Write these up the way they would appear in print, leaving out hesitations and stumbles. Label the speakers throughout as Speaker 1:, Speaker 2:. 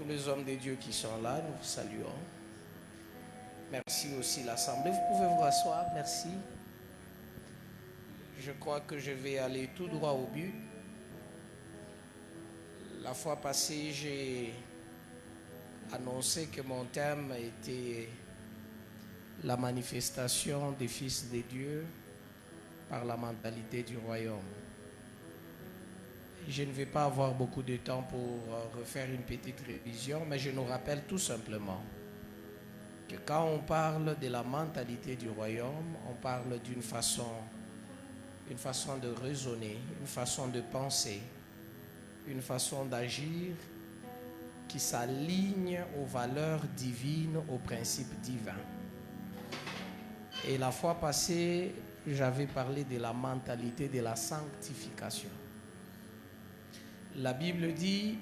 Speaker 1: tous les hommes de Dieu qui sont là, nous vous saluons. Merci aussi l'Assemblée. Vous pouvez vous rasseoir, merci. Je crois que je vais aller tout droit au but. La fois passée, j'ai annoncé que mon thème était la manifestation des fils de Dieu par la mentalité du royaume. Je ne vais pas avoir beaucoup de temps pour refaire une petite révision, mais je nous rappelle tout simplement que quand on parle de la mentalité du royaume, on parle d'une façon de raisonner, une façon de penser, une façon d'agir qui s'aligne aux valeurs divines, aux principes divins. Et la fois passée, j'avais parlé de la mentalité de la sanctification. La Bible dit,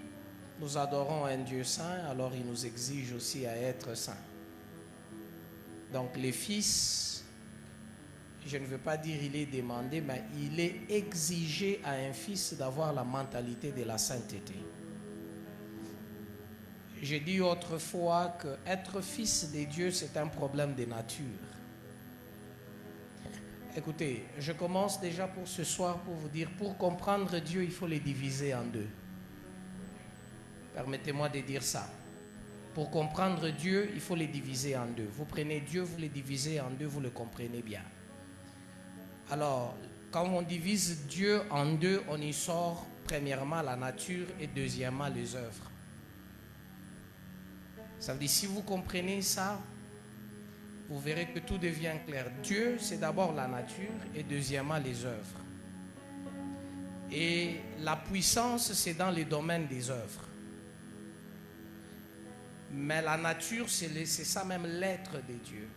Speaker 1: nous adorons un Dieu saint, alors il nous exige aussi à être saints. Donc les fils, je ne veux pas dire il est demandé, mais il est exigé à un fils d'avoir la mentalité de la sainteté. J'ai dit autrefois que être fils de Dieu, c'est un problème de nature. Écoutez, je commence déjà pour ce soir pour vous dire, pour comprendre Dieu, il faut les diviser en deux. Permettez-moi de dire ça. Pour comprendre Dieu, il faut les diviser en deux. Vous prenez Dieu, vous les divisez en deux, vous le comprenez bien. Alors, quand on divise Dieu en deux, on y sort premièrement la nature et deuxièmement les œuvres. Ça veut dire, si vous comprenez ça, vous verrez que tout devient clair. Dieu, c'est d'abord la nature et deuxièmement les œuvres. Et la puissance, c'est dans les domaines des œuvres. Mais la nature, c'est ça même l'être de Dieu.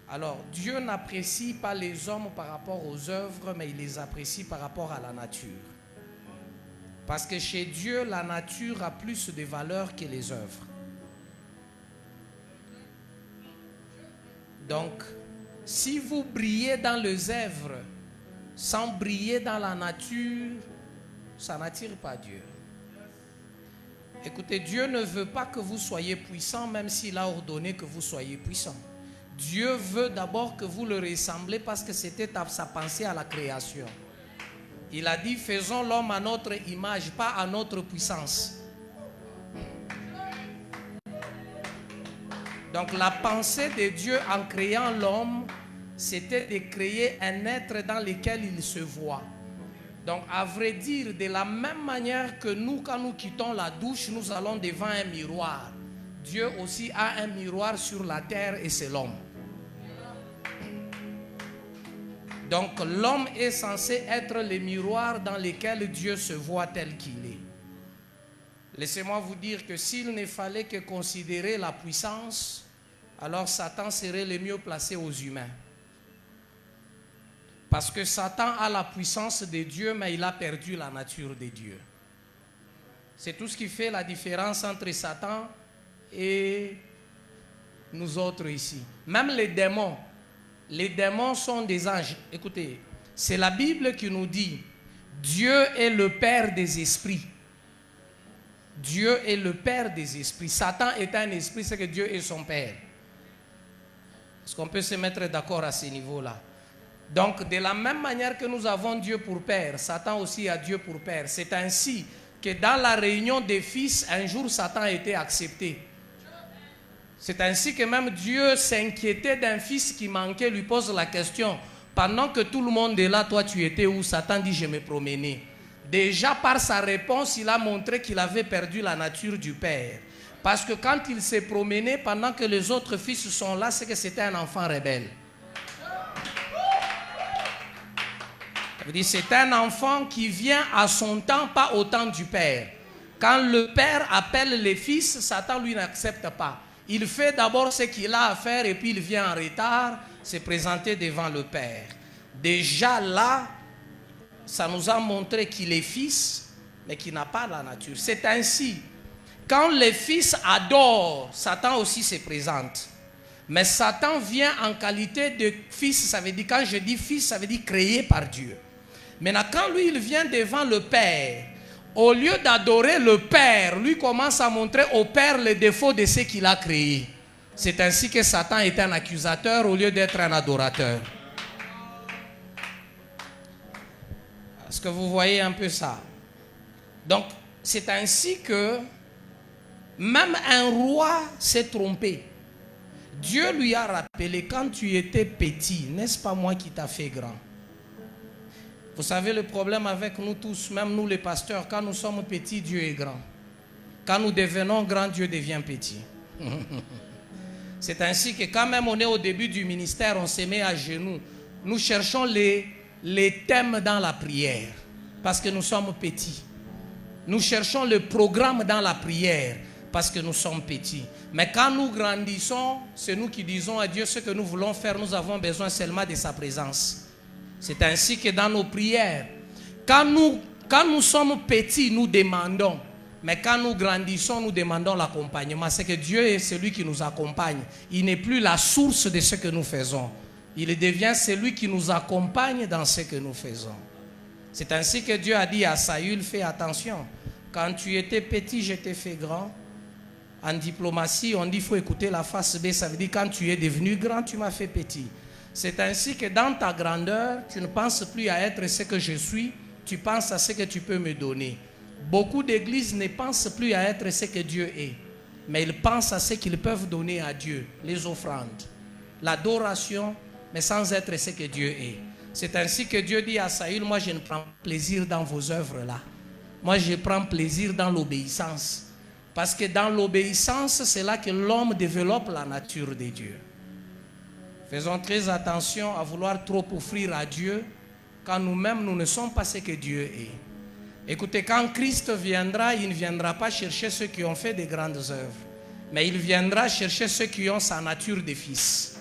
Speaker 1: Alors, Dieu n'apprécie pas les hommes par rapport aux œuvres, mais il les apprécie par rapport à la nature. Parce que chez Dieu, la nature a plus de valeur que les œuvres. Donc, si vous brillez dans les œuvres sans briller dans la nature, ça n'attire pas Dieu. Écoutez, Dieu ne veut pas que vous soyez puissant, même s'il a ordonné que vous soyez puissant. Dieu veut d'abord que vous le ressemblez parce que c'était sa pensée à la création. Il a dit, faisons l'homme à notre image, pas à notre puissance. Donc la pensée de Dieu en créant l'homme, c'était de créer un être dans lequel il se voit. Donc à vrai dire, de la même manière que nous, quand nous quittons la douche, nous allons devant un miroir. Dieu aussi a un miroir sur la terre et c'est l'homme. Donc l'homme est censé être le miroir dans lequel Dieu se voit tel qu'il est. Laissez-moi vous dire que s'il ne fallait que considérer la puissance, alors Satan serait le mieux placé aux humains. Parce que Satan a la puissance de Dieu, mais il a perdu la nature de Dieu. C'est tout ce qui fait la différence entre Satan et nous autres ici. Même les démons sont des anges. Écoutez, c'est la Bible qui nous dit, Dieu est le Père des esprits. Dieu est le Père des esprits. Satan est un esprit, c'est que Dieu est son Père. Est-ce qu'on peut se mettre d'accord à ce niveau-là? Donc, de la même manière que nous avons Dieu pour Père, Satan aussi a Dieu pour Père. C'est ainsi que dans la réunion des fils, un jour, Satan a été accepté. C'est ainsi que même Dieu s'inquiétait d'un fils qui manquait, lui pose la question. Pendant que tout le monde est là, toi tu étais où? Satan dit, je me promenais. Déjà par sa réponse, il a montré qu'il avait perdu la nature du Père. Parce que quand il s'est promené, pendant que les autres fils sont là, c'est que c'était un enfant rebelle. C'est un enfant qui vient à son temps, pas au temps du Père. Quand le Père appelle les fils, Satan lui n'accepte pas. Il fait d'abord ce qu'il a à faire et puis il vient en retard se présenter devant le Père. Déjà là, ça nous a montré qu'il est fils, mais qu'il n'a pas la nature. C'est ainsi. Quand les fils adorent, Satan aussi se présente. Mais Satan vient en qualité de fils, ça veut dire, quand je dis fils, ça veut dire créé par Dieu. Maintenant, quand lui, il vient devant le Père, au lieu d'adorer le Père, lui commence à montrer au Père les défauts de ce qu'il a créé. C'est ainsi que Satan est un accusateur au lieu d'être un adorateur. Est-ce que vous voyez un peu ça? Donc, c'est ainsi que même un roi s'est trompé. Dieu lui a rappelé, quand tu étais petit, n'est-ce pas moi qui t'a fait grand? Vous savez le problème avec nous tous, même nous les pasteurs, quand nous sommes petits, Dieu est grand. Quand nous devenons grands, Dieu devient petit. C'est ainsi que quand même on est au début du ministère, on se met à genoux. Nous cherchons les thèmes dans la prière, parce que nous sommes petits. Nous cherchons le programme dans la prière, parce que nous sommes petits. Mais quand nous grandissons, c'est nous qui disons à Dieu ce que nous voulons faire. Nous avons besoin seulement de sa présence. C'est ainsi que dans nos prières, quand nous sommes petits, nous demandons. Mais quand nous grandissons, nous demandons l'accompagnement. C'est que Dieu est celui qui nous accompagne. Il n'est plus la source de ce que nous faisons. Il devient celui qui nous accompagne dans ce que nous faisons. C'est ainsi que Dieu a dit à Saül, fais attention. Quand tu étais petit, je t'ai fait grand. En diplomatie, on dit qu'il faut écouter la face B. Ça veut dire quand tu es devenu grand, tu m'as fait petit. C'est ainsi que dans ta grandeur, tu ne penses plus à être ce que je suis. Tu penses à ce que tu peux me donner. Beaucoup d'églises ne pensent plus à être ce que Dieu est. Mais ils pensent à ce qu'ils peuvent donner à Dieu. Les offrandes, l'adoration, mais sans être ce que Dieu est. C'est ainsi que Dieu dit à Saül, moi je ne prends plaisir dans vos œuvres là. Moi je prends plaisir dans l'obéissance. Parce que dans l'obéissance, c'est là que l'homme développe la nature de Dieu. Faisons très attention à vouloir trop offrir à Dieu quand nous-mêmes nous ne sommes pas ce que Dieu est. Écoutez, quand Christ viendra, il ne viendra pas chercher ceux qui ont fait de grandes œuvres, mais il viendra chercher ceux qui ont sa nature de fils.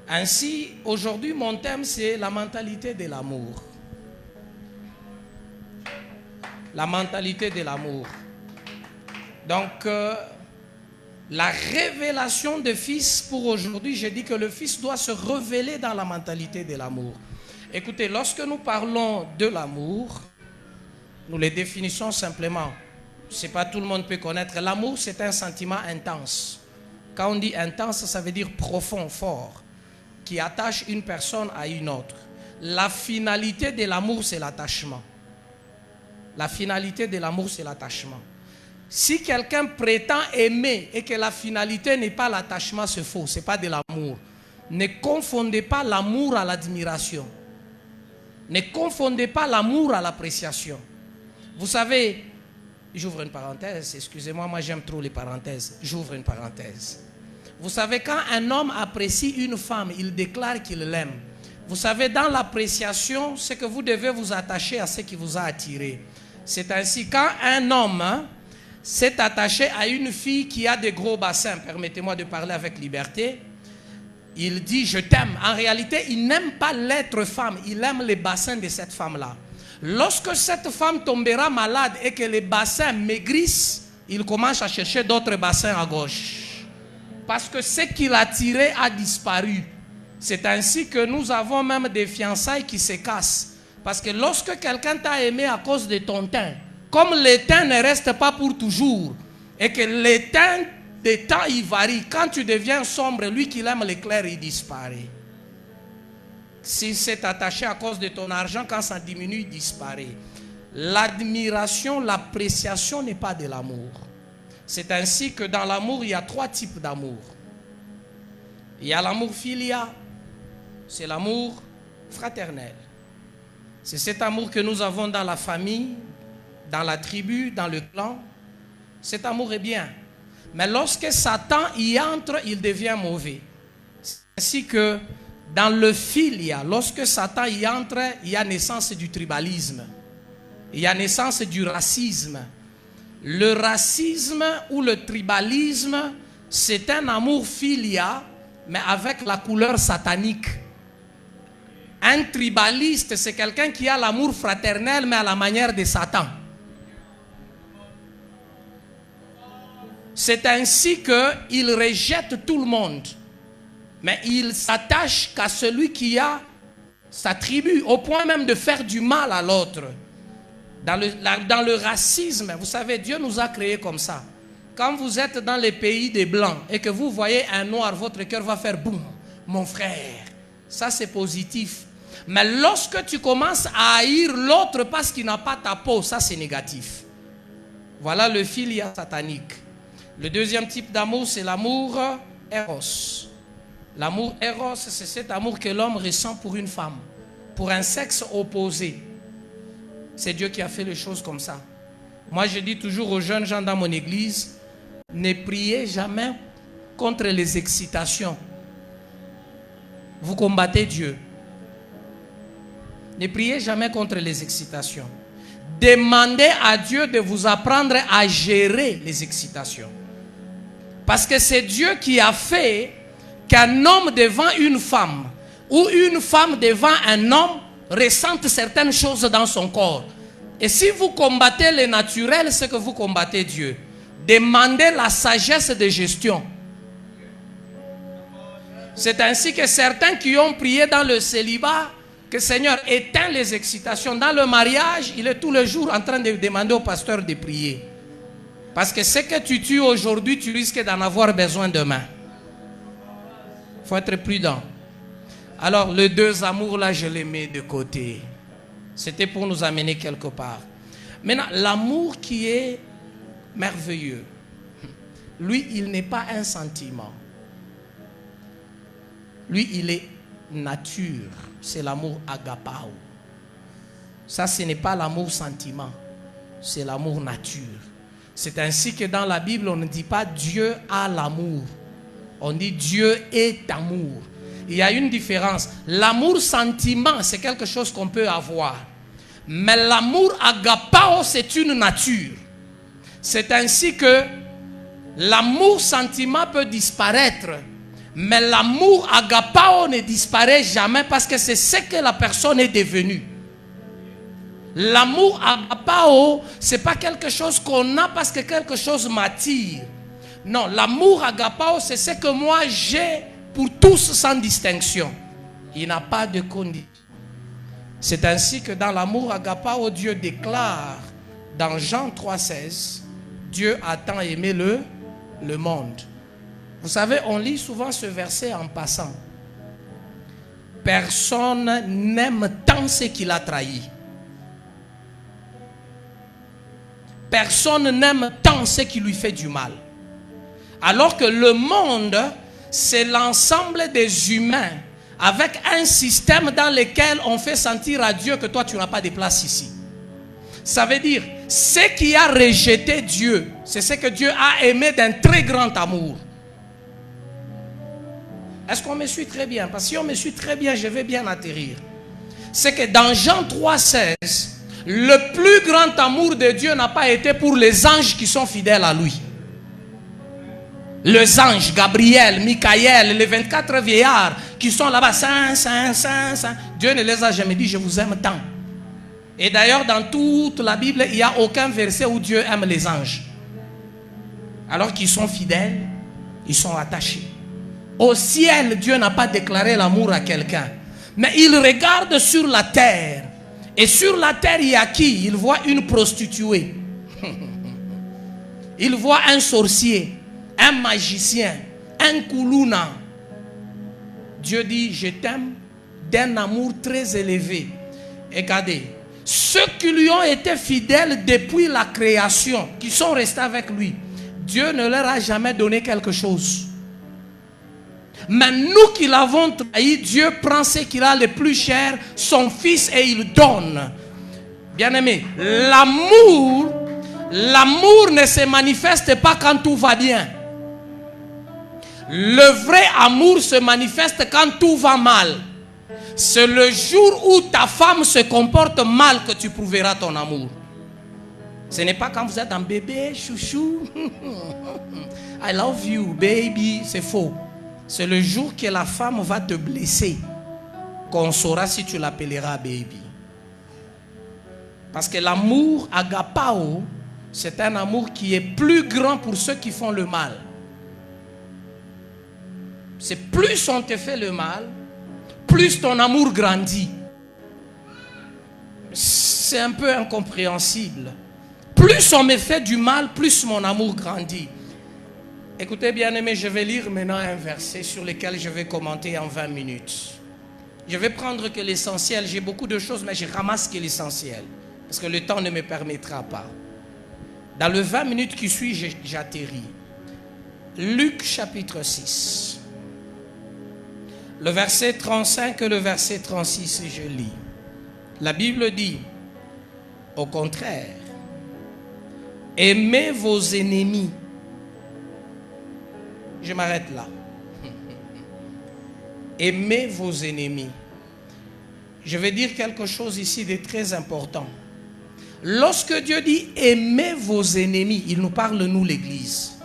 Speaker 1: Ainsi, aujourd'hui, mon thème, c'est la mentalité de l'amour. La mentalité de l'amour. Donc, la révélation de fils pour aujourd'hui, je dis que le fils doit se révéler dans la mentalité de l'amour. Écoutez, lorsque nous parlons de l'amour, nous le définissons simplement. Je ne sais pas, tout le monde peut connaître. L'amour, c'est un sentiment intense. Quand on dit intense, ça veut dire profond, fort, qui attache une personne à une autre. La finalité de l'amour, c'est l'attachement. La finalité de l'amour, c'est l'attachement. Si quelqu'un prétend aimer et que la finalité n'est pas l'attachement, c'est faux, ce n'est pas de l'amour. Ne confondez pas l'amour à l'admiration. Ne confondez pas l'amour à l'appréciation. Vous savez, j'ouvre une parenthèse, excusez-moi, moi j'aime trop les parenthèses. J'ouvre une parenthèse. Vous savez, quand un homme apprécie une femme, il déclare qu'il l'aime. Vous savez, dans l'appréciation, c'est que vous devez vous attacher à ce qui vous a attiré. C'est ainsi, quand un homme s'est attaché à une fille qui a des gros bassins, permettez-moi de parler avec liberté, il dit je t'aime. En réalité, il n'aime pas l'être femme, il aime les bassins de cette femme-là. Lorsque cette femme tombera malade et que les bassins maigrissent, il commence à chercher d'autres bassins à gauche. Parce que ce qui l'attirait a disparu. C'est ainsi que nous avons même des fiançailles qui se cassent. Parce que lorsque quelqu'un t'a aimé à cause de ton teint, comme le teint ne reste pas pour toujours, et que le teint des temps il varie, quand tu deviens sombre, lui qui aime l'éclair, il disparaît. Si c'est attaché à cause de ton argent, quand ça diminue, il disparaît. L'admiration, l'appréciation n'est pas de l'amour. C'est ainsi que dans l'amour, il y a 3 types d'amour. Il y a l'amour filial, c'est l'amour fraternel. C'est cet amour que nous avons dans la famille, dans la tribu, dans le clan. Cet amour est bien. Mais lorsque Satan y entre, il devient mauvais. C'est ainsi que dans le filial, lorsque Satan y entre, il y a naissance du tribalisme. Il y a naissance du racisme. Le racisme ou le tribalisme, c'est un amour filial, mais avec la couleur satanique. Un tribaliste, c'est quelqu'un qui a l'amour fraternel, mais à la manière de Satan. C'est ainsi qu'il rejette tout le monde. Mais il s'attache qu'à celui qui a sa tribu, au point même de faire du mal à l'autre. Dans le racisme, vous savez, Dieu nous a créés comme ça. Quand vous êtes dans les pays des Blancs et que vous voyez un noir, votre cœur va faire boum, mon frère. Ça, c'est positif. Mais lorsque tu commences à haïr l'autre parce qu'il n'a pas ta peau, ça, c'est négatif. Voilà le philia satanique. Le deuxième type d'amour, c'est l'amour éros. L'amour éros, c'est cet amour que l'homme ressent pour une femme, pour un sexe opposé. C'est Dieu qui a fait les choses comme ça. Moi, je dis toujours aux jeunes gens dans mon église, ne priez jamais contre les excitations. Vous combattez Dieu. Ne priez jamais contre les excitations. Demandez à Dieu de vous apprendre à gérer les excitations. Parce que c'est Dieu qui a fait qu'un homme devant une femme ou une femme devant un homme ressente certaines choses dans son corps. Et si vous combattez le naturel, c'est que vous combattez Dieu. Demandez la sagesse de gestion. C'est ainsi que certains qui ont prié dans le célibat, que Seigneur éteint les excitations. Dans le mariage, il est tous les jours en train de demander au pasteur de prier. Parce que ce que tu tues aujourd'hui, tu risques d'en avoir besoin demain. Il faut être prudent. Alors, les deux amours là, je les mets de côté. C'était pour nous amener quelque part. Maintenant, l'amour qui est merveilleux, lui, il n'est pas un sentiment. Lui, il est nature. C'est l'amour agapao. Ça, ce n'est pas l'amour sentiment. C'est l'amour nature. C'est ainsi que dans la Bible, on ne dit pas Dieu a l'amour. On dit Dieu est amour. Il y a une différence. L'amour sentiment, c'est quelque chose qu'on peut avoir. Mais l'amour agapao, c'est une nature. C'est ainsi que l'amour sentiment peut disparaître. Mais l'amour agapao ne disparaît jamais parce que c'est ce que la personne est devenue. L'amour agapao, ce n'est pas quelque chose qu'on a parce que quelque chose m'attire. Non, l'amour agapao, c'est ce que moi j'ai pour tous sans distinction. Il n'a pas de condition. C'est ainsi que dans l'amour agapao, Dieu déclare dans Jean 3,16, Dieu a tant aimé le monde. Vous savez, on lit souvent ce verset en passant. Personne n'aime tant ce qu'il a trahi. Personne n'aime tant ce qui lui fait du mal. Alors que le monde, c'est l'ensemble des humains avec un système dans lequel on fait sentir à Dieu que toi tu n'as pas de place ici. Ça veut dire, ce qui a rejeté Dieu, c'est ce que Dieu a aimé d'un très grand amour. Est-ce qu'on me suit très bien? Parce que si on me suit très bien, je vais bien atterrir. C'est que dans Jean 3,16, le plus grand amour de Dieu n'a pas été pour les anges qui sont fidèles à lui. Les anges, Gabriel, Michael, les 24 vieillards qui sont là-bas, saint, saint, saint, saint. Dieu ne les a jamais dit, je vous aime tant. Et d'ailleurs, dans toute la Bible, il n'y a aucun verset où Dieu aime les anges. Alors qu'ils sont fidèles, ils sont attachés. Au ciel, Dieu n'a pas déclaré l'amour à quelqu'un. Mais il regarde sur la terre. Et sur la terre, il y a qui? Il voit une prostituée. Il voit un sorcier, un magicien, un koulouna. Dieu dit, je t'aime d'un amour très élevé. Et regardez, ceux qui lui ont été fidèles depuis la création, qui sont restés avec lui, Dieu ne leur a jamais donné quelque chose. Mais nous qui l'avons trahi, Dieu prend ce qu'il a le plus cher, son fils, et il donne. Bien-aimé, l'amour ne se manifeste pas quand tout va bien. Le vrai amour se manifeste quand tout va mal. C'est le jour où ta femme se comporte mal que tu prouveras ton amour. Ce n'est pas quand vous êtes un bébé, chouchou. I love you, baby. C'est faux. C'est le jour que la femme va te blesser qu'on saura si tu l'appelleras baby. Parce que l'amour agapao, c'est un amour qui est plus grand pour ceux qui font le mal. C'est plus on te fait le mal, plus ton amour grandit. C'est un peu incompréhensible. Plus on me fait du mal, plus mon amour grandit. Écoutez, bien-aimés, je vais lire maintenant un verset sur lequel je vais commenter en 20 minutes. Je vais prendre que l'essentiel. J'ai beaucoup de choses, mais je ramasse que l'essentiel. Parce que le temps ne me permettra pas. Dans les 20 minutes qui suivent, j'atterris. Luc chapitre 6. Le verset 35 et le verset 36, je lis. La Bible dit, au contraire, aimez vos ennemis. Je m'arrête là. Aimez vos ennemis. Je vais dire quelque chose ici de très important. Lorsque Dieu dit aimez vos ennemis, il nous parle, nous, l'Église.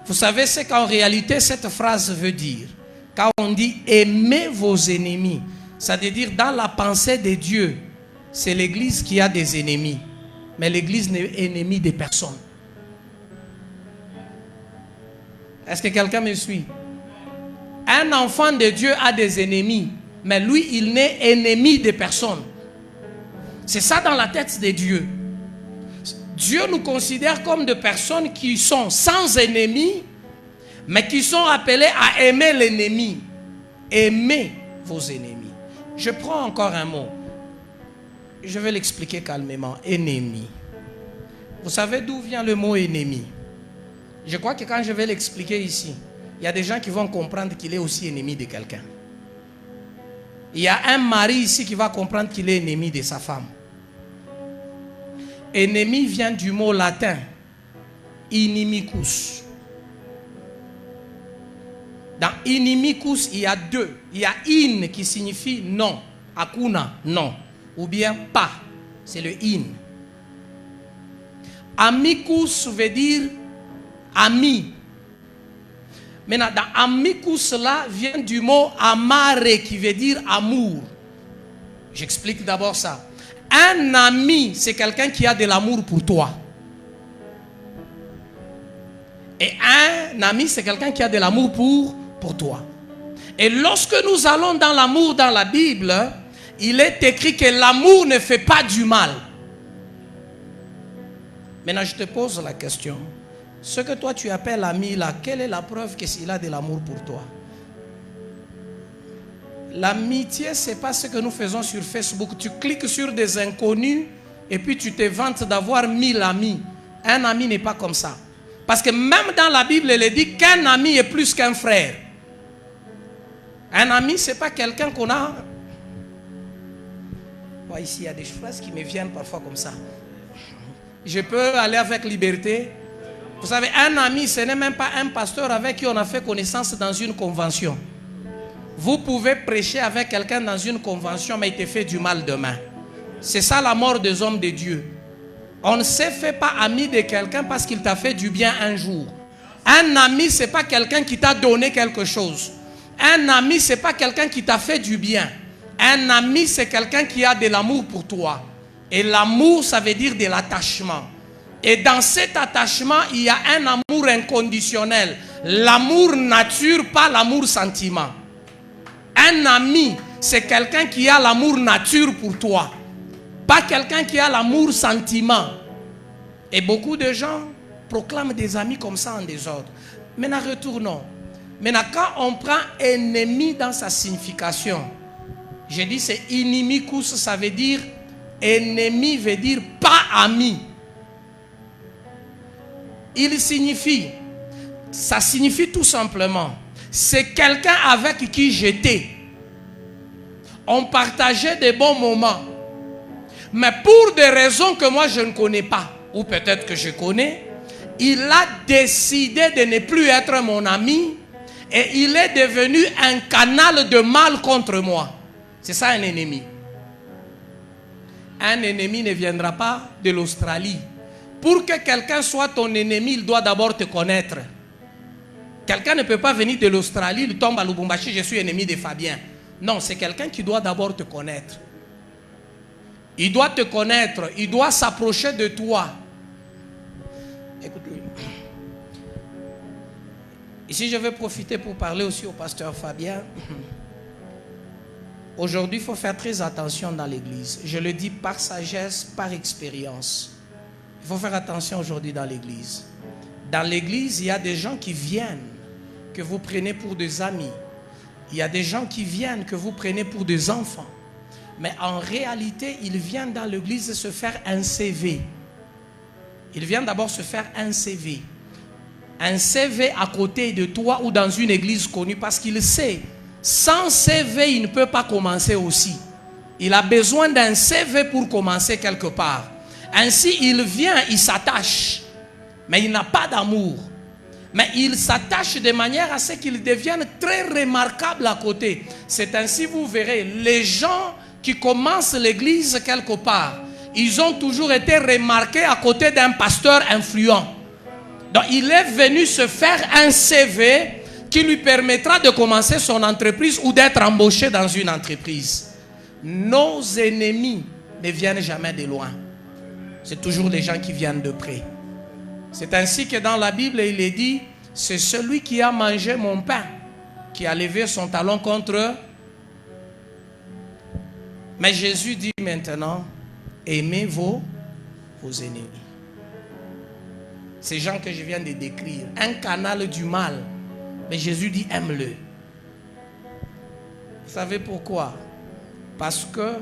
Speaker 1: Vous savez ce qu'en réalité cette phrase veut dire. Quand on dit aimez vos ennemis, ça veut dire dans la pensée de Dieu, c'est l'Église qui a des ennemis. Mais l'Église n'est ennemie des personnes. Est-ce que quelqu'un me suit? Un enfant de Dieu a des ennemis, mais lui, il n'est ennemi des personnes. C'est ça dans la tête de Dieu. Dieu nous considère comme des personnes qui sont sans ennemis, mais qui sont appelées à aimer l'ennemi. Aimez vos ennemis. Je prends encore un mot. Je vais l'expliquer calmement. Ennemi. Vous savez d'où vient le mot ennemi? Je crois que quand je vais l'expliquer ici, il y a des gens qui vont comprendre qu'il est aussi ennemi de quelqu'un. Il y a un mari ici qui va comprendre qu'il est ennemi de sa femme. Ennemi vient du mot latin inimicus. Dans inimicus, il y a deux. Il y a in qui signifie non. Akuna, non. Ou bien pas. C'est le in. Amicus veut dire ami. Maintenant, dans amicus là vient du mot amare qui veut dire amour. J'explique d'abord ça. Un ami, c'est quelqu'un qui a de l'amour pour toi. Et un ami, c'est quelqu'un qui a de l'amour pour toi. Et lorsque nous allons dans l'amour dans la Bible, il est écrit que l'amour ne fait pas du mal. Maintenant, je te pose la question. Ce que toi tu appelles ami là, quelle est la preuve qu'il a de l'amour pour toi? L'amitié, ce n'est pas ce que nous faisons sur Facebook. Tu cliques sur des inconnus et puis tu te vantes d'avoir 1000 amis. Un ami n'est pas comme ça. Parce que même dans la Bible, elle dit qu'un ami est plus qu'un frère. Un ami, ce n'est pas quelqu'un qu'on a... Moi, ici, il y a des phrases qui me viennent parfois comme ça. Je peux aller avec liberté. Vous savez, un ami, ce n'est même pas un pasteur avec qui on a fait connaissance dans une convention. Vous pouvez prêcher avec quelqu'un dans une convention, mais il te fait du mal demain. C'est ça la mort des hommes de Dieu. On ne se fait pas ami de quelqu'un parce qu'il t'a fait du bien un jour. Un ami, ce n'est pas quelqu'un qui t'a donné quelque chose. Un ami, ce n'est pas quelqu'un qui t'a fait du bien. Un ami, c'est quelqu'un qui a de l'amour pour toi. Et l'amour, ça veut dire de l'attachement. Et dans cet attachement, il y a un amour inconditionnel. L'amour nature, pas l'amour sentiment. Un ami, c'est quelqu'un qui a l'amour nature pour toi. Pas quelqu'un qui a l'amour sentiment. Et beaucoup de gens proclament des amis comme ça en désordre. Maintenant, retournons. Maintenant, quand on prend ennemi dans sa signification, j'ai dit c'est inimicus, ça veut dire ennemi, veut dire pas ami. Il signifie, ça signifie tout simplement, c'est quelqu'un avec qui j'étais. On partageait des bons moments. Mais pour des raisons que moi je ne connais pas, ou peut-être que je connais, il a décidé de ne plus être mon ami et il est devenu un canal de mal contre moi. C'est ça un ennemi. Un ennemi ne viendra pas de l'Australie. Pour que quelqu'un soit ton ennemi, il doit d'abord te connaître. Quelqu'un ne peut pas venir de l'Australie, il tombe à Lubumbashi, je suis ennemi de Fabien. Non, c'est quelqu'un qui doit d'abord te connaître. Il doit te connaître, il doit s'approcher de toi. Écoute-le. Ici, je vais profiter pour parler aussi au pasteur Fabien. Aujourd'hui, il faut faire très attention dans l'église. Je le dis par sagesse, par expérience. Il faut faire attention aujourd'hui dans l'église. Dans l'église, il y a des gens qui viennent, que vous prenez pour des amis. Il y a des gens qui viennent, que vous prenez pour des enfants. Mais en réalité, ils viennent dans l'église se faire un CV. Ils viennent d'abord se faire un CV. Un CV à côté de toi ou dans une église connue, parce qu'il sait, sans CV, il ne peut pas commencer aussi. Il a besoin d'un CV pour commencer quelque part. Ainsi, il vient, il s'attache, mais il n'a pas d'amour. Mais il s'attache de manière à ce qu'il devienne très remarquable à côté. C'est ainsi, vous verrez, les gens qui commencent l'église quelque part, ils ont toujours été remarqués à côté d'un pasteur influent. Donc, il est venu se faire un CV qui lui permettra de commencer son entreprise ou d'être embauché dans une entreprise. Nos ennemis ne viennent jamais de loin. C'est toujours les gens qui viennent de près. C'est ainsi que dans la Bible, il est dit, c'est celui qui a mangé mon pain, qui a levé son talon contre eux. Mais Jésus dit maintenant, aimez vos ennemis. Ces gens que je viens de décrire, un canal du mal. Mais Jésus dit, aime-le. Vous savez pourquoi? Parce que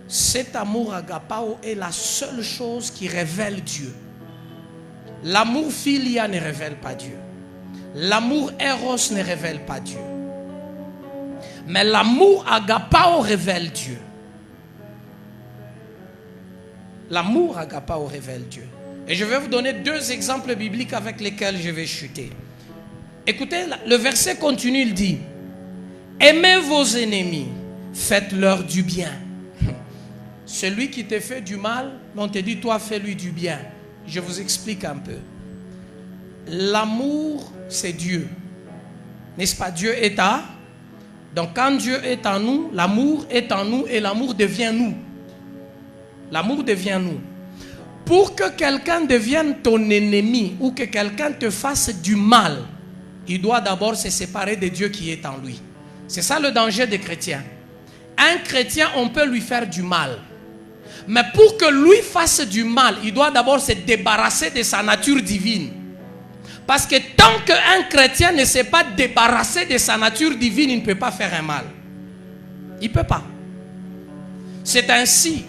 Speaker 1: cet amour agapao est la seule chose qui révèle Dieu. L'amour philia ne révèle pas Dieu. L'amour éros ne révèle pas Dieu. Mais l'amour agapao révèle Dieu. L'amour agapao révèle Dieu. Et je vais vous donner deux exemples bibliques avec lesquels je vais chuter. Écoutez, le verset continue, il dit, aimez vos ennemis, faites-leur du bien. Celui qui te fait du mal, on te dit, toi fais-lui du bien. Je vous explique un peu. L'amour, c'est Dieu. N'est-ce pas? Dieu est à. Donc quand Dieu est en nous, l'amour est en nous et l'amour devient nous. L'amour devient nous. Pour que quelqu'un devienne ton ennemi ou que quelqu'un te fasse du mal, il doit d'abord se séparer de Dieu qui est en lui. C'est ça le danger des chrétiens. Un chrétien, on peut lui faire du mal. Mais pour que lui fasse du mal, il doit d'abord se débarrasser de sa nature divine. Parce que tant qu'un chrétien ne s'est pas débarrassé de sa nature divine, il ne peut pas faire un mal. Il ne peut pas. C'est ainsi.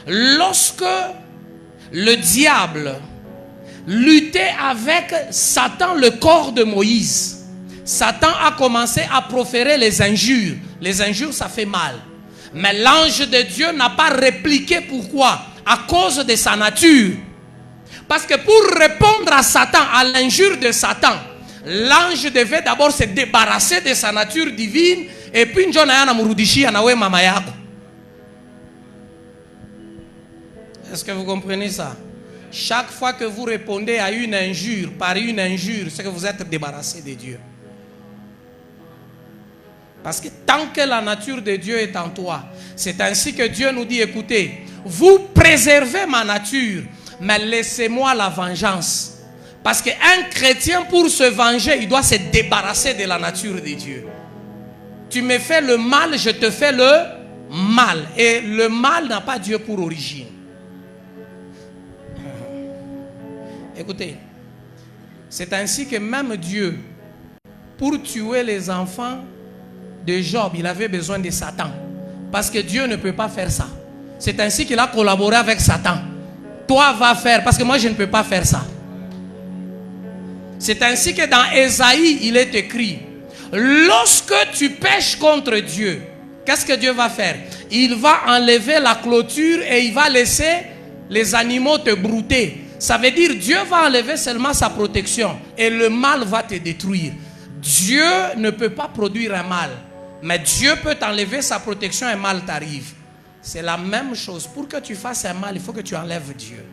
Speaker 1: Lorsque le diable luttait avec Satan, le corps de Moïse, Satan a commencé à proférer les injures. Les injures, ça fait mal. Mais l'ange de Dieu n'a pas répliqué. Pourquoi? À cause de sa nature. Parce que pour répondre à Satan, à l'injure de Satan, l'ange devait d'abord se débarrasser de sa nature divine. Et puis, est-ce que vous comprenez ça? Chaque fois que vous répondez à une injure, par une injure, c'est que vous êtes débarrassé de Dieu. Parce que tant que la nature de Dieu est en toi, c'est ainsi que Dieu nous dit, écoutez, vous préservez ma nature, mais laissez-moi la vengeance. Parce qu'un chrétien, pour se venger, il doit se débarrasser de la nature de Dieu. Tu me fais le mal, je te fais le mal. Et le mal n'a pas Dieu pour origine. Écoutez, c'est ainsi que même Dieu, pour tuer les enfants de Job, il avait besoin de Satan. Parce que Dieu ne peut pas faire ça. C'est ainsi qu'il a collaboré avec Satan. Toi, va faire, parce que moi, je ne peux pas faire ça. C'est ainsi que dans Ésaïe, il est écrit, lorsque tu pèches contre Dieu, qu'est-ce que Dieu va faire? Il va enlever la clôture et il va laisser les animaux te brouter. Ça veut dire Dieu va enlever seulement sa protection et le mal va te détruire. Dieu ne peut pas produire un mal, mais Dieu peut t'enlever sa protection et un mal t'arrive. C'est la même chose. Pour que tu fasses un mal, il faut que tu enlèves Dieu.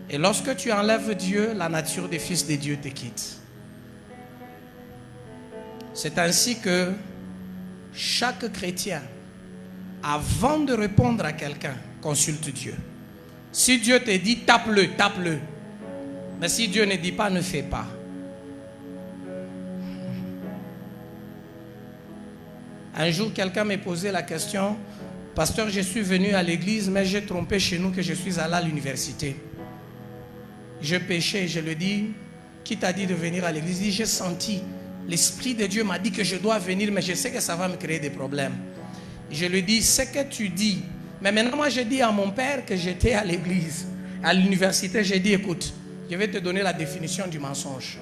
Speaker 1: Et lorsque tu enlèves Dieu, la nature des fils de Dieu te quitte. C'est ainsi que chaque chrétien, avant de répondre à quelqu'un, consulte Dieu. Si Dieu te dit tape-le, tape-le. Mais si Dieu ne dit pas, ne fais pas. Un jour, quelqu'un m'a posé la question, pasteur, je suis venu à l'église, mais j'ai trompé chez nous que je suis allé à l'université. Je péchais, je lui dis, qui t'a dit de venir à l'église? Il dit, j'ai senti, l'Esprit de Dieu m'a dit que je dois venir, mais je sais que ça va me créer des problèmes. Je lui dis, ce que tu dis, mais maintenant moi je dis à mon père que j'étais à l'église, à l'université, j'ai dit, écoute, je vais te donner la définition du mensonge.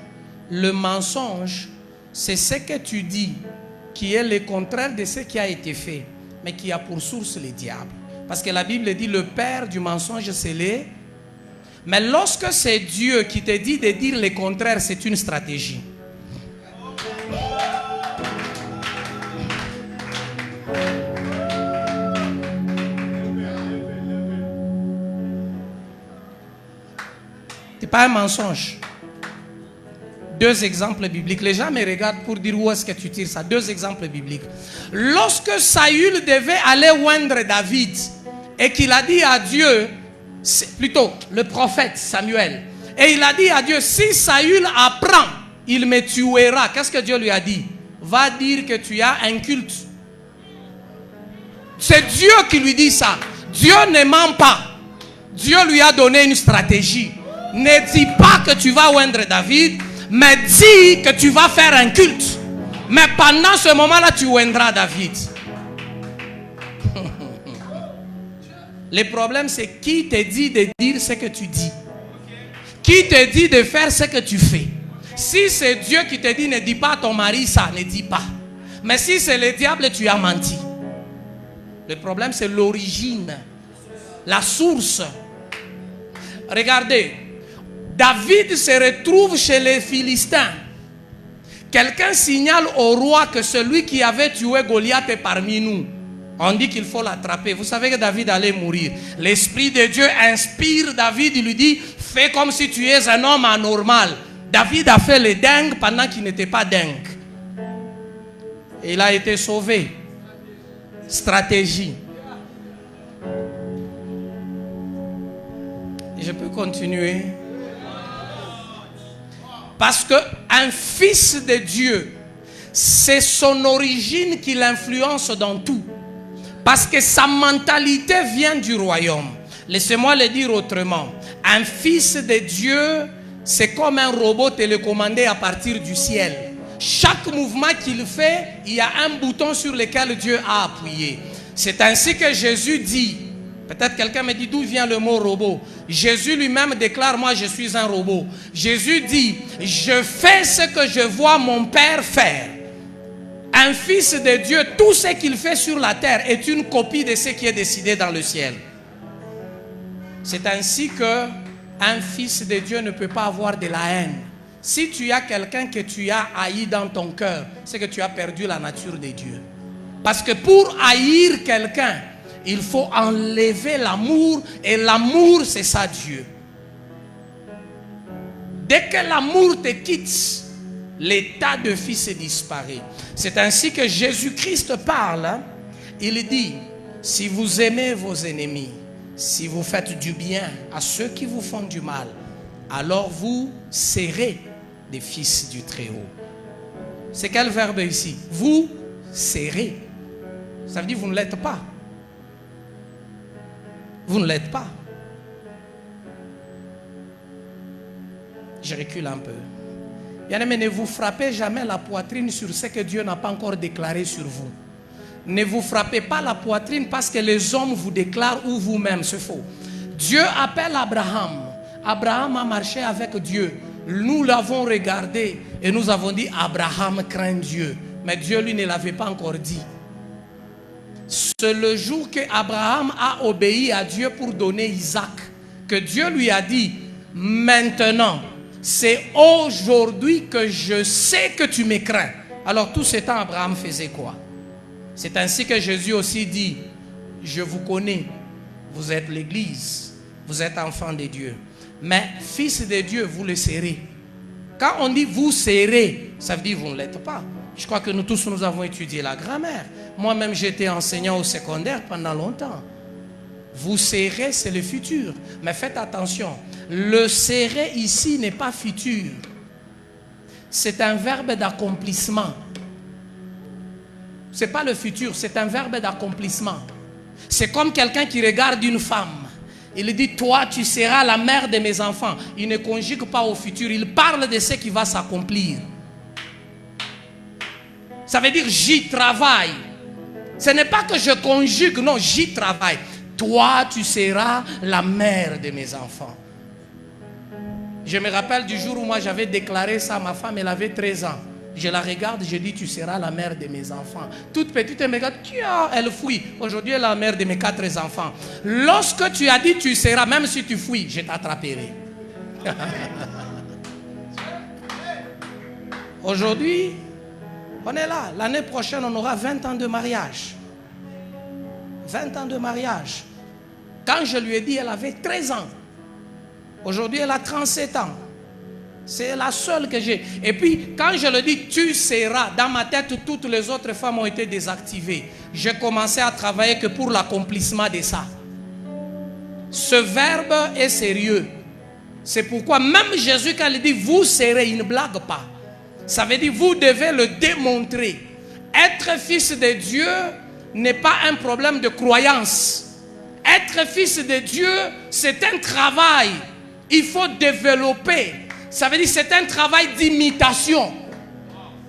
Speaker 1: Le mensonge, c'est ce que tu dis, qui est le contraire de ce qui a été fait, mais qui a pour source le diable. Parce que la Bible dit, le père du mensonge, c'est les... Mais lorsque c'est Dieu qui te dit de dire le contraire, c'est une stratégie. Ce n'est pas un mensonge. Deux exemples bibliques. Les gens me regardent pour dire où est-ce que tu tires ça. Deux exemples bibliques. Lorsque Saül devait aller oindre David et qu'il a dit à Dieu, plutôt le prophète Samuel, et il a dit à Dieu, si Saül apprend, il me tuera. Qu'est-ce que Dieu lui a dit? Va dire que tu as un culte. C'est Dieu qui lui dit ça. Dieu ne ment pas. Dieu lui a donné une stratégie. Ne dis pas que tu vas oindre David, mais dis que tu vas faire un culte. Mais pendant ce moment-là, tu oindras David. Le problème, c'est qui te dit de dire ce que tu dis. Qui te dit de faire ce que tu fais. Si c'est Dieu qui te dit ne dis pas à ton mari ça, ne dis pas. Mais si c'est le diable, tu as menti. Le problème, c'est l'origine, la source. Regardez, David se retrouve chez les Philistins. Quelqu'un signale au roi que celui qui avait tué Goliath est parmi nous. On dit qu'il faut l'attraper. Vous savez que David allait mourir. L'Esprit de Dieu inspire David. Il lui dit, fais comme si tu es un homme anormal. David a fait le dingue pendant qu'il n'était pas dingue. Et il a été sauvé. Stratégie. Je peux continuer. Parce qu'un fils de Dieu, c'est son origine qui l'influence dans tout. Parce que sa mentalité vient du royaume. Laissez-moi le dire autrement. Un fils de Dieu, c'est comme un robot télécommandé à partir du ciel. Chaque mouvement qu'il fait, il y a un bouton sur lequel Dieu a appuyé. C'est ainsi que Jésus dit. Peut-être quelqu'un me dit d'où vient le mot robot. Jésus lui-même déclare, moi je suis un robot. Jésus dit, je fais ce que je vois mon Père faire. Un fils de Dieu, tout ce qu'il fait sur la terre est une copie de ce qui est décidé dans le ciel. C'est ainsi que un fils de Dieu ne peut pas avoir de la haine. Si tu as quelqu'un que tu as haï dans ton cœur, c'est que tu as perdu la nature de Dieu. Parce que pour haïr quelqu'un, il faut enlever l'amour. Et l'amour, c'est ça Dieu. Dès que l'amour te quitte, l'état de fils disparaît. C'est ainsi que Jésus-Christ parle. Il dit, si vous aimez vos ennemis, si vous faites du bien à ceux qui vous font du mal, alors vous serez des fils du Très-Haut. C'est quel verbe ici? Vous serez. Ça veut dire vous ne l'êtes pas. Vous ne l'êtes pas. Je recule un peu. Bien-aimés, ne vous frappez jamais la poitrine sur ce que Dieu n'a pas encore déclaré sur vous. Ne vous frappez pas la poitrine parce que les hommes vous déclarent ou vous-même, c'est faux. Dieu appelle Abraham. Abraham a marché avec Dieu. Nous l'avons regardé et nous avons dit Abraham craint Dieu. Mais Dieu lui ne l'avait pas encore dit. C'est le jour que Abraham a obéi à Dieu pour donner Isaac que Dieu lui a dit, maintenant, c'est aujourd'hui que je sais que tu me crains. Alors tout ce temps, Abraham faisait quoi? C'est ainsi que Jésus aussi dit, je vous connais, vous êtes l'église, vous êtes enfants de Dieu. Mais fils de Dieu, vous le serez. Quand on dit vous serez, ça veut dire vous ne l'êtes pas. Je crois que nous tous, nous avons étudié la grammaire. Moi-même, j'étais enseignant au secondaire pendant longtemps. Vous serez, c'est le futur. Mais faites attention, le serrer ici n'est pas futur. C'est un verbe d'accomplissement. Ce n'est pas le futur, c'est un verbe d'accomplissement. C'est comme quelqu'un qui regarde une femme. Il dit, toi, tu seras la mère de mes enfants. Il ne conjugue pas au futur, il parle de ce qui va s'accomplir. Ça veut dire, j'y travaille. Ce n'est pas que je conjugue, non, j'y travaille. Toi, tu seras la mère de mes enfants. Je me rappelle du jour où moi j'avais déclaré ça à ma femme, elle avait 13 ans. Je la regarde, je dis, tu seras la mère de mes enfants. Toute petite, elle me regarde, elle fuit. Aujourd'hui, elle est la mère de mes 4 enfants. Lorsque tu as dit, tu seras, même si tu fuis, je t'attraperai. Aujourd'hui, on est là. L'année prochaine, on aura 20 ans de mariage. 20 ans de mariage. Quand je lui ai dit, elle avait 13 ans. Aujourd'hui, elle a 37 ans. C'est la seule que j'ai. Et puis, quand je le dis, tu seras, dans ma tête, toutes les autres femmes ont été désactivées. J'ai commencé à travailler que pour l'accomplissement de ça. Ce verbe est sérieux. C'est pourquoi même Jésus, quand il dit, vous serez, il ne blague pas. Ça veut dire, vous devez le démontrer. Être fils de Dieu n'est pas un problème de croyance. Être fils de Dieu, c'est un travail. Il faut développer. Ça veut dire c'est un travail d'imitation.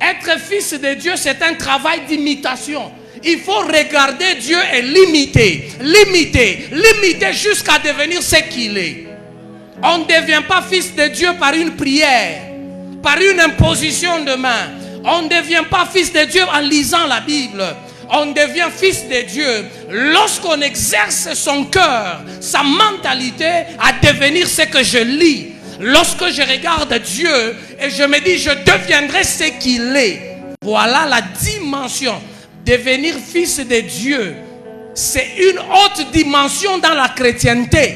Speaker 1: Être fils de Dieu, c'est un travail d'imitation. Il faut regarder Dieu et l'imiter. L'imiter jusqu'à devenir ce qu'il est. On ne devient pas fils de Dieu par une prière, par une imposition de main. On ne devient pas fils de Dieu en lisant la Bible. On devient fils de Dieu lorsqu'on exerce son cœur, sa mentalité à devenir ce que je lis. Lorsque je regarde Dieu et je me dis, je deviendrai ce qu'il est. Voilà la dimension. Devenir fils de Dieu, c'est une haute dimension dans la chrétienté.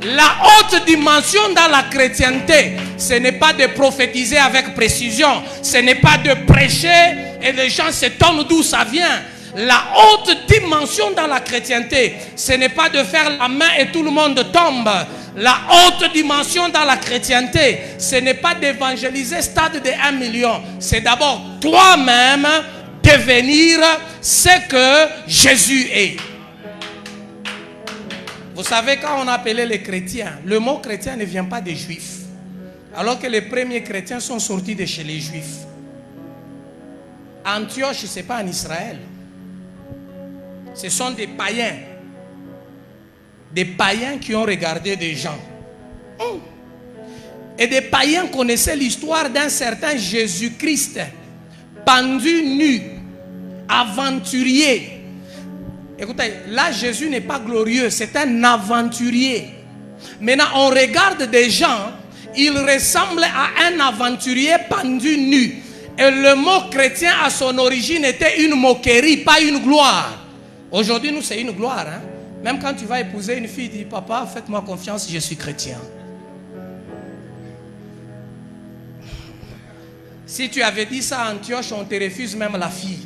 Speaker 1: La haute dimension dans la chrétienté, ce n'est pas de prophétiser avec précision. Ce n'est pas de prêcher et les gens s'étonnent d'où ça vient. La haute dimension dans la chrétienté, ce n'est pas de faire la main et tout le monde tombe. La haute dimension dans la chrétienté, ce n'est pas d'évangéliser stade de 1 million. C'est d'abord toi-même devenir ce que Jésus est. Vous savez, quand on appelait les chrétiens, le mot chrétien ne vient pas des juifs. Alors que les premiers chrétiens sont sortis de chez les juifs. Antioche, ce n'est pas en Israël. Ce sont des païens. Des païens qui ont regardé des gens. Et des païens connaissaient l'histoire d'un certain Jésus-Christ, pendu nu, aventurier. Écoutez, là Jésus n'est pas glorieux, c'est un aventurier. Maintenant on regarde des gens, ils ressemblent à un aventurier pendu nu. Et le mot chrétien à son origine était une moquerie, pas une gloire. Aujourd'hui nous c'est une gloire, hein? Même quand tu vas épouser une fille, dis papa, faites-moi confiance, je suis chrétien. Si tu avais dit ça à Antioche, on te refuse même la fille.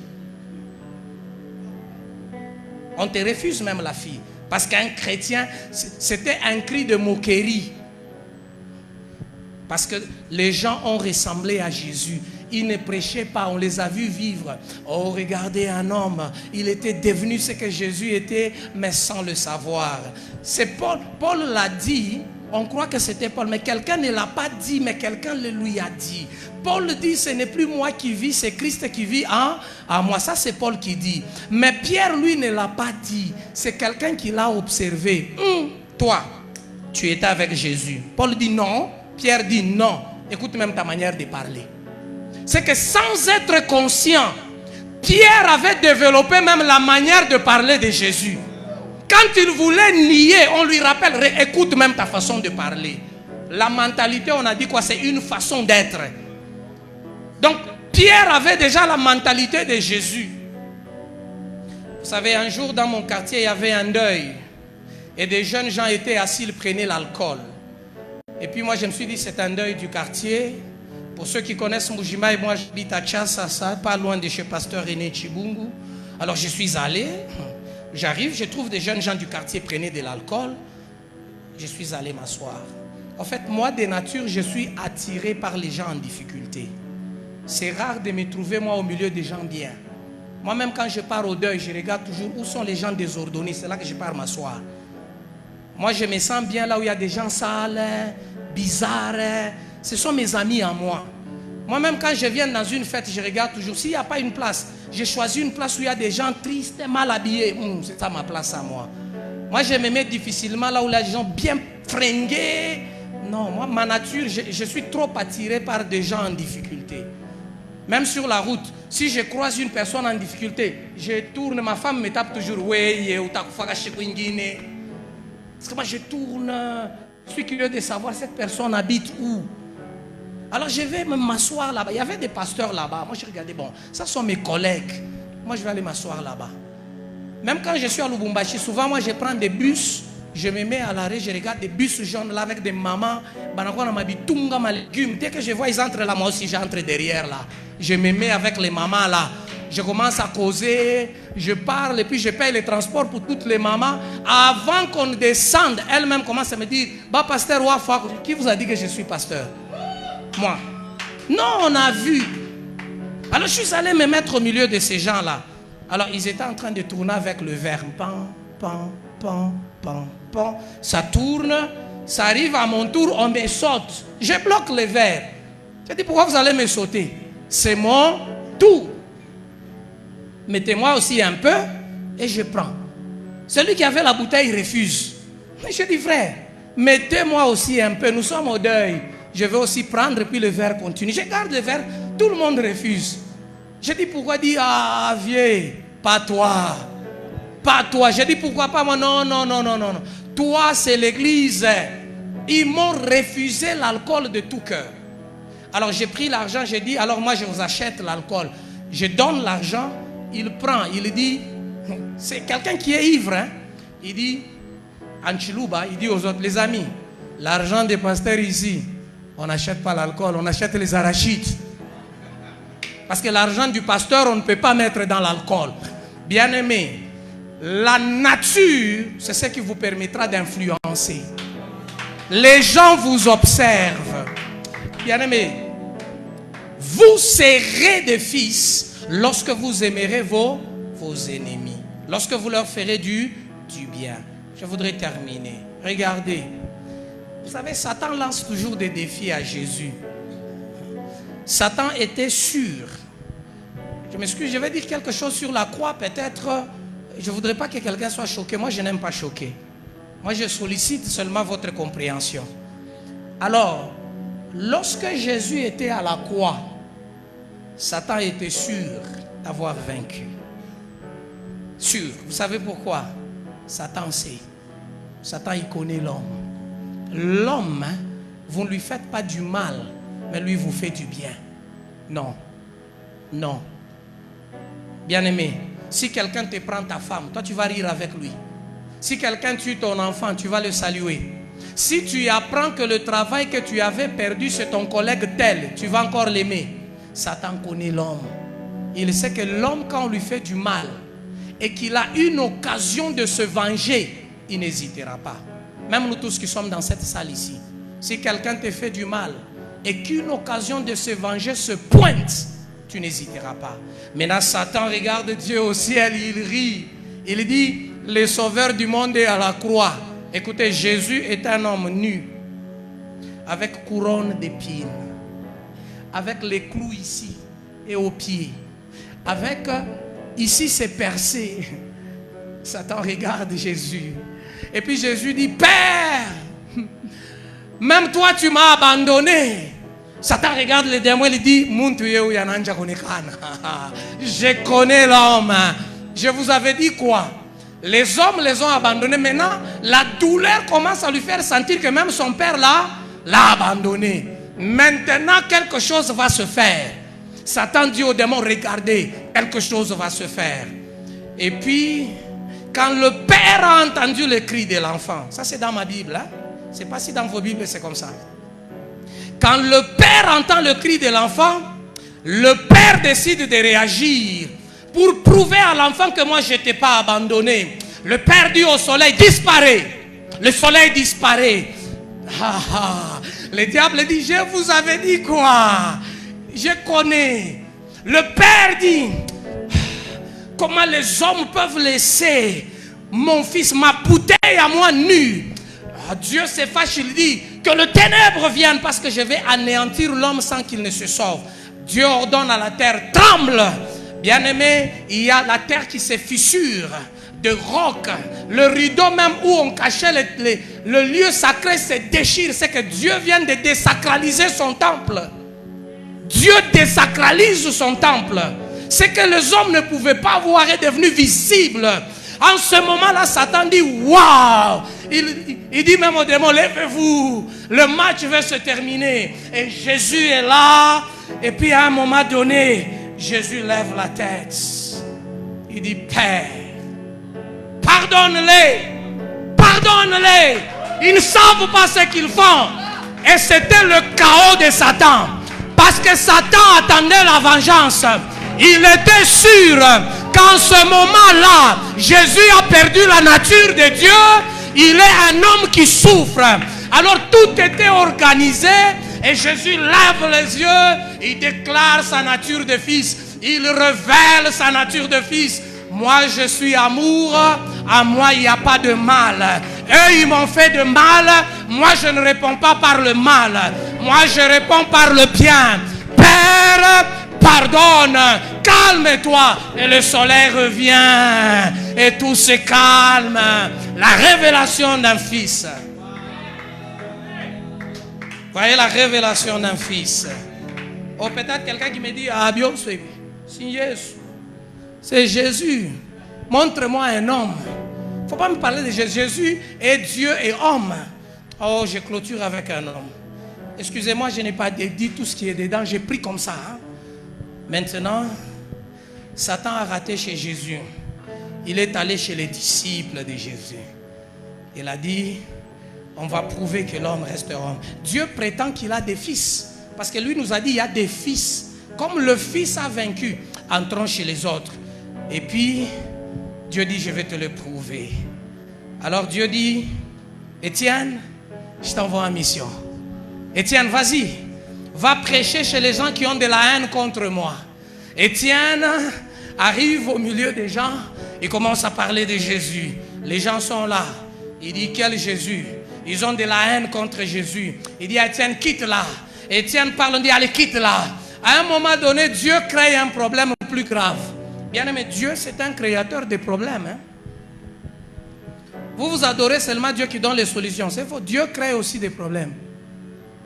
Speaker 1: On te refuse même la fille. Parce qu'un chrétien, c'était un cri de moquerie. Parce que les gens ont ressemblé à Jésus. Ils ne prêchaient pas, on les a vus vivre. Oh, regardez un homme, il était devenu ce que Jésus était, mais sans le savoir. C'est Paul. Paul l'a dit, on croit que c'était Paul, mais quelqu'un ne l'a pas dit, mais quelqu'un le lui a dit. Paul dit, ce n'est plus moi qui vis, c'est Christ qui vit en moi. Ça, c'est Paul qui dit. Mais Pierre, lui, ne l'a pas dit. C'est quelqu'un qui l'a observé. Toi, tu étais avec Jésus. Paul dit non. Pierre dit non. Écoute même ta manière de parler. C'est que sans être conscient, Pierre avait développé même la manière de parler de Jésus. Quand il voulait nier, on lui rappelle, écoute même ta façon de parler. La mentalité, on a dit quoi? C'est une façon d'être. Donc, Pierre avait déjà la mentalité de Jésus. Vous savez, un jour dans mon quartier, il y avait un deuil. Et des jeunes gens étaient assis, ils prenaient l'alcool. Et puis moi, je me suis dit, c'est un deuil du quartier. Pour ceux qui connaissent Mujima, et moi j'habite à Tchassassa, pas loin de chez pasteur René Chibungu. Alors je suis allé, j'arrive, je trouve des jeunes gens du quartier prenaient de l'alcool. Je suis allé m'asseoir. En fait, moi de nature, je suis attiré par les gens en difficulté. C'est rare de me trouver moi au milieu des gens bien. Moi-même, quand je pars au deuil, je regarde toujours où sont les gens désordonnés. C'est là que je pars m'asseoir. Moi, je me sens bien là où il y a des gens sales, bizarres. Ce sont mes amis à moi. Moi-même, quand je viens dans une fête, je regarde toujours. S'il n'y a pas une place, j'ai choisi une place où il y a des gens tristes, mal habillés. C'est ça ma place à moi. Moi, je me mets difficilement là où il y a des gens bien fringués. Non, moi, ma nature, je suis trop attiré par des gens en difficulté. Même sur la route, si je croise une personne en difficulté, je tourne, ma femme me tape toujours. Parce que moi, je tourne, je suis curieux de savoir cette personne habite où. Alors je vais m'asseoir là-bas. Il y avait des pasteurs là-bas. Moi je regardais, bon, ça sont mes collègues. Moi je vais aller m'asseoir là-bas. Même quand je suis à Lubumbashi, souvent moi je prends des bus. Je me mets à l'arrêt, je regarde des bus jaunes là avec des mamans. Dès que je vois ils entrent là, moi aussi j'entre derrière là. Je me mets avec les mamans là. Je commence à causer, je parle et puis je paye les transports pour toutes les mamans. Avant qu'on descende, elle-même commence à me dire, bah pasteur Wafa, qui vous a dit que je suis pasteur? Moi. Non, on a vu. Alors je suis allé me mettre au milieu de ces gens-là. Alors ils étaient en train de tourner avec le verre. Pan, pan, pan, pan, pan. Ça tourne, ça arrive à mon tour, on me saute. Je bloque le verre. J'ai dit, pourquoi vous allez me sauter? C'est mon tour. Mettez-moi aussi un peu et je prends. Celui qui avait la bouteille refuse. Mais je dis, frère, mettez-moi aussi un peu, nous sommes au deuil. Je vais aussi prendre, puis le verre continue. Je garde le verre, tout le monde refuse. Je dis, pourquoi? Dit, ah, vieux, pas toi. Pas toi. Je dis, pourquoi pas moi? Non, non, non, non, non. Toi, c'est l'église. Ils m'ont refusé l'alcool de tout cœur. Alors, j'ai pris l'argent, j'ai dit, alors moi, je vous achète l'alcool. Je donne l'argent, il prend, il dit, c'est quelqu'un qui est ivre. Hein? Il dit, Anchilouba, il dit aux autres, les amis, l'argent des pasteurs ici, on n'achète pas l'alcool, on achète les arachides. Parce que l'argent du pasteur, on ne peut pas mettre dans l'alcool. Bien-aimé, la nature, c'est ce qui vous permettra d'influencer. Les gens vous observent. Bien-aimé, vous serez des fils lorsque vous aimerez vos ennemis. Lorsque vous leur ferez du bien. Je voudrais terminer. Regardez. Vous savez, Satan lance toujours des défis à Jésus. Satan était sûr. Je m'excuse, je vais dire quelque chose sur la croix. Peut-être, je ne voudrais pas que quelqu'un soit choqué. Moi, je n'aime pas choquer. Moi, je sollicite seulement votre compréhension. Alors, lorsque Jésus était à la croix, Satan était sûr d'avoir vaincu. Sûr. Vous savez pourquoi? Satan sait. Satan, il connaît l'homme. L'homme, hein, vous ne lui faites pas du mal, mais lui vous fait du bien. Non. Non. Bien-aimé, si quelqu'un te prend ta femme, toi tu vas rire avec lui. Si quelqu'un tue ton enfant, tu vas le saluer. Si tu apprends que le travail que tu avais perdu c'est ton collègue tel, tu vas encore l'aimer. Satan connaît l'homme. Il sait que l'homme, quand on lui fait du mal et qu'il a une occasion de se venger, il n'hésitera pas. Même nous tous qui sommes dans cette salle ici, si quelqu'un te fait du mal et qu'une occasion de se venger se pointe, tu n'hésiteras pas. Maintenant, Satan regarde Dieu au ciel, il rit. Il dit, le sauveur du monde est à la croix. Écoutez, Jésus est un homme nu, avec couronne d'épines, avec les clous ici et aux pieds, avec ici c'est percé. Satan regarde Jésus. Et puis Jésus dit, Père, même toi tu m'as abandonné. Satan regarde le démon et dit, je connais l'homme. Je vous avais dit quoi? Les hommes les ont abandonnés. Maintenant, la douleur commence à lui faire sentir que même son père l'a abandonné. Maintenant, quelque chose va se faire. Satan dit au démon, regardez, quelque chose va se faire. Et puis, quand le père a entendu le cri de l'enfant, ça c'est dans ma Bible, hein? Je ne sais pas si dans vos Bibles c'est comme ça. Quand le père entend le cri de l'enfant, le père décide de réagir pour prouver à l'enfant que moi je ne t'ai pas abandonné. Le père dit au soleil, disparaît. Le soleil disparaît. Le diable dit, je vous avais dit quoi? Je connais. Le père dit, Comment les hommes peuvent laisser mon fils, ma bouteille à moi nue? Dieu se fâche, il dit que le ténèbre vienne parce que je vais anéantir l'homme sans qu'il ne se sauve. Dieu ordonne à la terre, tremble. Bien-aimé, il y a la terre qui se fissure de roc. Le rideau même où on cachait le lieu sacré se déchire. C'est que Dieu vient de désacraliser son temple. Dieu désacralise son temple. Ce que les hommes ne pouvaient pas voir est devenu visible. En ce moment-là, Satan dit, waouh! Il dit même aux démons, lèvez-vous, le match va se terminer. Et Jésus est là. Et puis à un moment donné, Jésus lève la tête. Il dit, Père, pardonne-les, pardonne-les. Ils ne savent pas ce qu'ils font. Et c'était le chaos de Satan. Parce que Satan attendait la vengeance. Il était sûr qu'en ce moment-là, Jésus a perdu la nature de Dieu. Il est un homme qui souffre. Alors tout était organisé. Et Jésus lève les yeux. Il déclare sa nature de fils. Il révèle sa nature de fils. Moi je suis amour. À moi il n'y a pas de mal. Eux ils m'ont fait de mal. Moi je ne réponds pas par le mal. Moi je réponds par le bien. Père, pardonne, calme-toi. Et le soleil revient. Et tout se calme. La révélation d'un fils. Voyez la révélation d'un fils. Oh, peut-être quelqu'un qui me dit, ah bien, c'est Jésus. C'est Jésus. Montre-moi un homme. Il ne faut pas me parler de Jésus. Jésus est Dieu et homme. Oh, je clôture avec un homme. Excusez-moi, je n'ai pas dit tout ce qui est dedans. J'ai pris comme ça. Hein? Maintenant, Satan a raté chez Jésus. Il est allé chez les disciples de Jésus. Il a dit, on va prouver que l'homme reste homme. Dieu prétend qu'il a des fils. Parce que lui nous a dit, il y a des fils. Comme le fils a vaincu, entrons chez les autres. Et puis, Dieu dit, je vais te le prouver. Alors Dieu dit, Étienne, je t'envoie en mission. Étienne, vas-y. Va prêcher chez les gens qui ont de la haine contre moi. Étienne arrive au milieu des gens. Il commence à parler de Jésus. Les gens sont là. Il dit, quel Jésus? Ils ont de la haine contre Jésus. Il dit, Étienne, quitte-la. Étienne parle, on dit, allez, quitte-la. À un moment donné, Dieu crée un problème plus grave. Bien aimé, Dieu, c'est un créateur de problèmes. Hein? Vous adorez seulement Dieu qui donne les solutions. C'est faux. Dieu crée aussi des problèmes.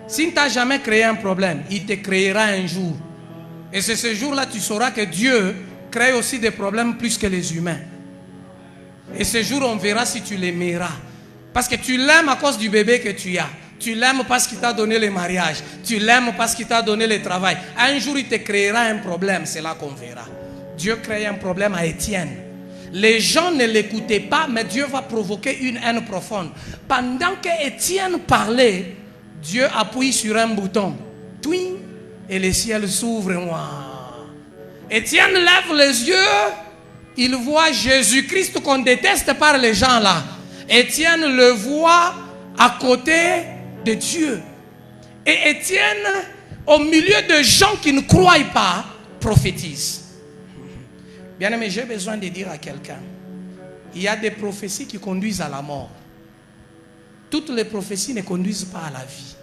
Speaker 1: S'il ne t'a jamais créé un problème, il te créera un jour. Et c'est ce jour-là tu sauras que Dieu crée aussi des problèmes plus que les humains. Et ce jour, on verra si tu l'aimeras. Parce que tu l'aimes à cause du bébé que tu as. Tu l'aimes parce qu'il t'a donné le mariage. Tu l'aimes parce qu'il t'a donné le travail. Un jour, il te créera un problème. C'est là qu'on verra. Dieu crée un problème à Étienne. Les gens ne l'écoutaient pas, mais Dieu va provoquer une haine profonde. Pendant que Étienne parlait, Dieu appuie sur un bouton. Twing, et le ciel s'ouvre. Étienne lève les yeux. Il voit Jésus-Christ qu'on déteste par les gens là. Étienne le voit à côté de Dieu. Et Étienne, au milieu de gens qui ne croient pas, prophétise. Bien aimé, j'ai besoin de dire à quelqu'un, il y a des prophéties qui conduisent à la mort. Toutes les prophéties ne conduisent pas à la vie.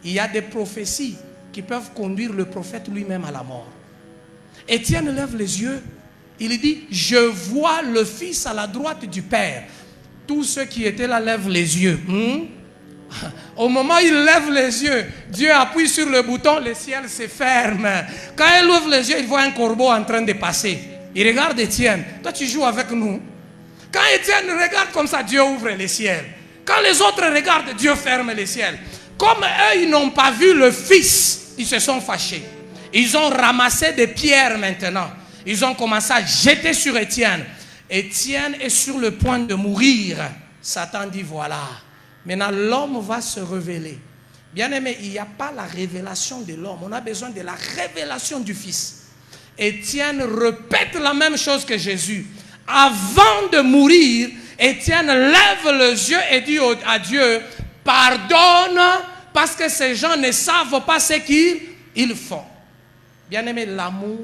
Speaker 1: Il y a des prophéties qui peuvent conduire le prophète lui-même à la mort. Étienne lève les yeux. Il dit, je vois le Fils à la droite du Père. Tous ceux qui étaient là lèvent les yeux. Au moment où il lève les yeux, Dieu appuie sur le bouton, le ciel se ferme. Quand il ouvre les yeux, il voit un corbeau en train de passer. Il regarde Étienne. Toi, tu joues avec nous. Quand Étienne regarde comme ça, Dieu ouvre les ciels. Quand les autres regardent, Dieu ferme les ciels. Comme eux, ils n'ont pas vu le Fils, ils se sont fâchés. Ils ont ramassé des pierres maintenant. Ils ont commencé à jeter sur Étienne. Étienne est sur le point de mourir. Satan dit, voilà. Maintenant, l'homme va se révéler. Bien aimé, il n'y a pas la révélation de l'homme. On a besoin de la révélation du Fils. Étienne répète la même chose que Jésus. Avant de mourir, Étienne lève les yeux et dit à Dieu, pardonne, parce que ces gens ne savent pas ce qu'ils font. Bien aimé, l'amour,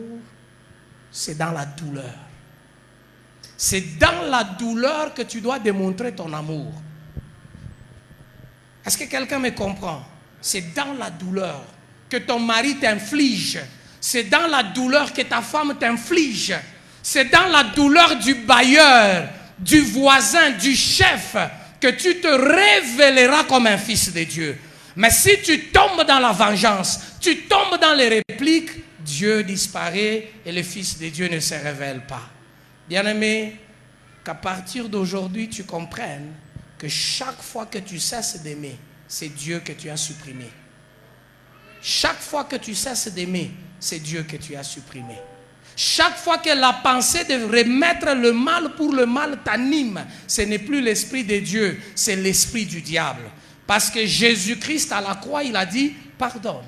Speaker 1: c'est dans la douleur. C'est dans la douleur que tu dois démontrer ton amour. Est-ce que quelqu'un me comprend? C'est dans la douleur que ton mari t'inflige. C'est dans la douleur que ta femme t'inflige. C'est dans la douleur du bailleur, du voisin, du chef, que tu te révéleras comme un fils de Dieu. Mais si tu tombes dans la vengeance, tu tombes dans les répliques, Dieu disparaît et le Fils de Dieu ne se révèle pas. Bien-aimé, qu'à partir d'aujourd'hui, tu comprennes que chaque fois que tu cesses d'aimer, c'est Dieu que tu as supprimé. Chaque fois que tu cesses d'aimer, c'est Dieu que tu as supprimé. Chaque fois que la pensée de remettre le mal pour le mal t'anime, ce n'est plus l'esprit de Dieu, c'est l'esprit du diable. Parce que Jésus-Christ à la croix, il a dit, pardonne.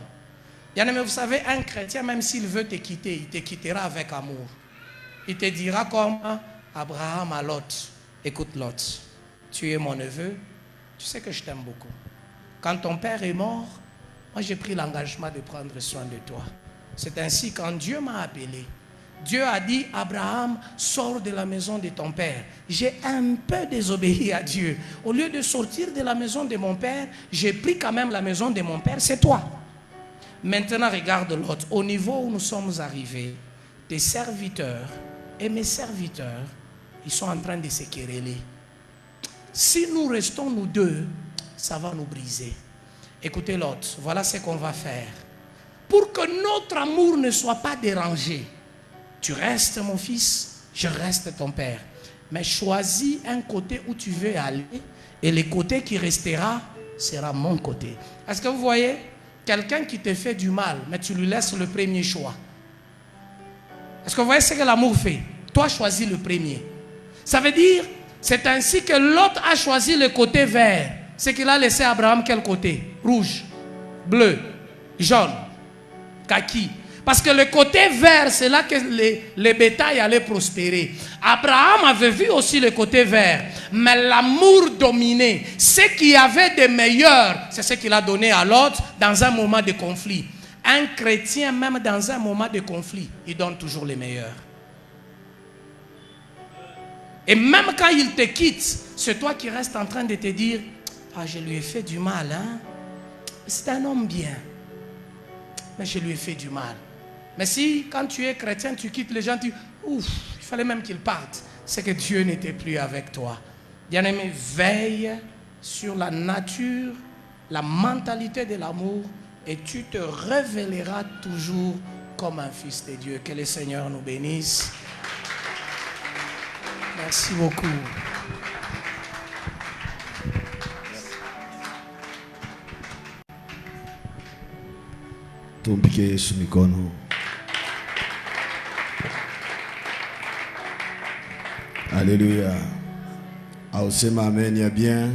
Speaker 1: Bien-aimé, vous savez, un chrétien, même s'il veut te quitter, il te quittera avec amour. Il te dira comme Abraham à Lot, écoute Lot, tu es mon neveu, tu sais que je t'aime beaucoup. Quand ton père est mort, moi j'ai pris l'engagement de prendre soin de toi. C'est ainsi quand Dieu m'a appelé. Dieu a dit, Abraham, sors de la maison de ton père. J'ai un peu désobéi à Dieu. Au lieu de sortir de la maison de mon père, j'ai pris quand même la maison de mon père, c'est toi. Maintenant, regarde l'autre. Au niveau où nous sommes arrivés, tes serviteurs et mes serviteurs, ils sont en train de se quereller. Si nous restons nous deux, ça va nous briser. Écoutez l'autre, voilà ce qu'on va faire. Pour que notre amour ne soit pas dérangé, tu restes mon fils, je reste ton père. Mais choisis un côté où tu veux aller et le côté qui restera sera mon côté. Est-ce que vous voyez? Quelqu'un qui te fait du mal, mais tu lui laisses le premier choix. Est-ce que vous voyez ce que l'amour fait? Toi, choisis le premier. Ça veut dire, c'est ainsi que l'autre a choisi le côté vert. C'est qu'il a laissé Abraham quel côté? Rouge, bleu, jaune, kaki. Parce que le côté vert, c'est là que les bétails allaient prospérer. Abraham avait vu aussi le côté vert. Mais l'amour dominait. Ce qui avait de meilleur, c'est ce qu'il a donné à l'autre dans un moment de conflit. Un chrétien, même dans un moment de conflit, il donne toujours les meilleurs. Et même quand il te quitte, c'est toi qui restes en train de te dire, ah, je lui ai fait du mal, hein? C'est un homme bien, mais je lui ai fait du mal. Mais si, quand tu es chrétien, tu quittes les gens, tu dis, ouf, il fallait même qu'ils partent. C'est que Dieu n'était plus avec toi. Bien-aimé, veille sur la nature, la mentalité de l'amour, et tu te révéleras toujours comme un fils de Dieu. Que le Seigneur nous bénisse. Merci beaucoup.
Speaker 2: Tumpike sumikono. Alléluia. Aosema amen, ya bien.